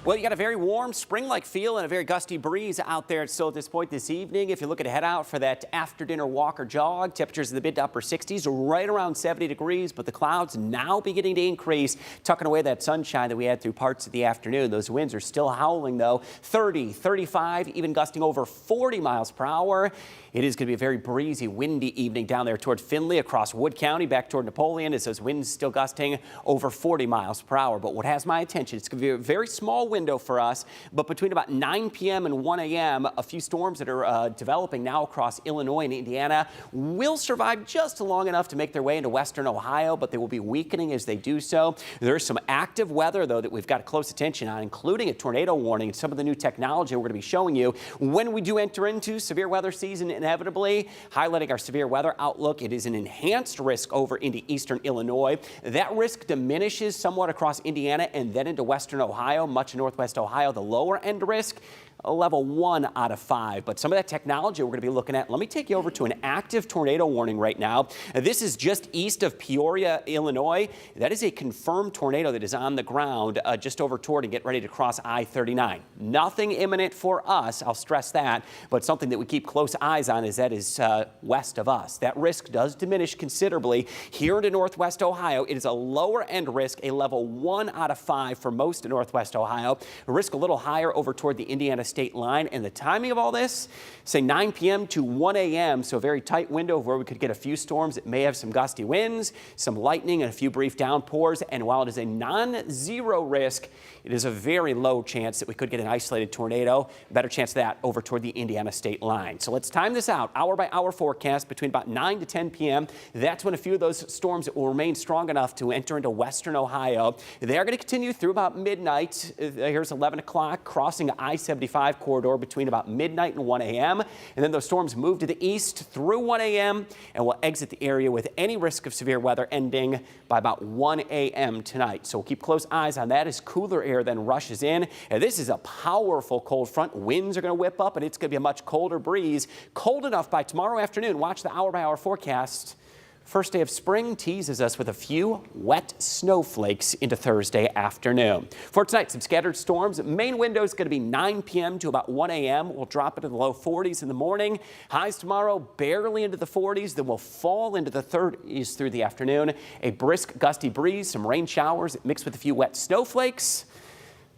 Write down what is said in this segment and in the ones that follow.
Well, you got a very warm spring-like feel and a very gusty breeze out there still at this point this evening. If you're looking to head out for that after-dinner walk or jog, temperatures in the mid to upper 60s, right around 70 degrees, but the clouds now beginning to increase, tucking away that sunshine that we had through parts of the afternoon. Those winds are still howling, though, 30, 35, even gusting over 40 miles per hour. It is going to be a very breezy, windy evening down there toward Findlay, across Wood County, back toward Napoleon, as those winds still gusting over 40 miles per hour. But what has my attention, it's going to be a very small window for us, but between about 9 p.m. and 1 a.m., a few storms that are developing now across Illinois and Indiana will survive just long enough to make their way into western Ohio, but they will be weakening as they do so. There's some active weather, though, that we've got close attention on, including a tornado warning and some of the new technology we're going to be showing you when we do enter into severe weather season. Inevitably, highlighting our severe weather outlook, it is an enhanced risk over into eastern Illinois. That risk diminishes somewhat across Indiana and then into western Ohio, much of northwest Ohio. The lower end risk, a level 1 out of 5. But some of that technology we're going to be looking at. Let me take you over to an active tornado warning right now. This is just east of Peoria, Illinois. That is a confirmed tornado that is on the ground just over toward and get ready to cross I-39. Nothing imminent for us, I'll stress that, but something that we keep close eyes on is that is west of us. That risk does diminish considerably here into northwest Ohio. It is a lower end risk, a level 1 out of 5 for most of northwest Ohio. Risk a little higher over toward the Indiana state line, and the timing of all this, say 9 p.m. to 1 a.m., so a very tight window of where we could get a few storms that may have some gusty winds, some lightning, and a few brief downpours. And while it is a non-zero risk, it is a very low chance that we could get an isolated tornado. Better chance of that over toward the Indiana state line. So let's time this out. Hour by hour forecast between about 9 to 10 p.m. That's when a few of those storms will remain strong enough to enter into western Ohio. They are going to continue through about midnight. Here's 11 o'clock, crossing I-75 corridor between about midnight and 1 a.m. And then those storms move to the east through 1 a.m. and will exit the area with any risk of severe weather ending by about 1 a.m. tonight. So we'll keep close eyes on that as cooler air then rushes in. And this is a powerful cold front. Winds are going to whip up, and it's going to be a much colder breeze. Cold enough by tomorrow afternoon. Watch the hour-by-hour forecast. First day of spring teases us with a few wet snowflakes into Thursday afternoon. For tonight, some scattered storms. Main window is going to be 9 p.m. to about 1 a.m. We'll drop into the low 40s in the morning. Highs tomorrow barely into the 40s, then we'll fall into the 30s through the afternoon. A brisk, gusty breeze, some rain showers mixed with a few wet snowflakes.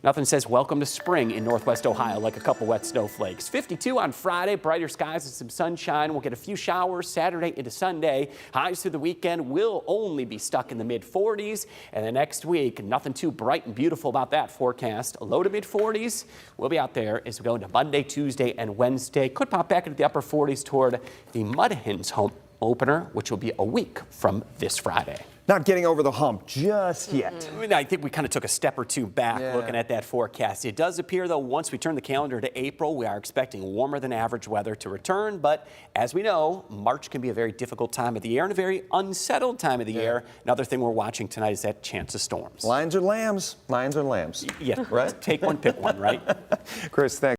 Nothing says welcome to spring in northwest Ohio like a couple wet snowflakes. 52 on Friday, brighter skies and some sunshine. We'll get a few showers Saturday into Sunday. Highs through the weekend will only be stuck in the mid-40s. And the next week, nothing too bright and beautiful about that forecast. Low to mid-40s. We'll be out there as we go into Monday, Tuesday, and Wednesday. Could pop back into the upper 40s toward the Mud Hens home opener, which will be a week from this Friday. Not getting over the hump just yet. I mean, I think we kind of took a step or two back looking at that forecast. It does appear, though, once we turn the calendar to April, we are expecting warmer than average weather to return. But as we know, March can be a very difficult time of the year and a very unsettled time of the year. Another thing we're watching tonight is that chance of storms. Lions or lambs? Lions or lambs? Yeah, right? Take one, pick one, right? Chris, thanks.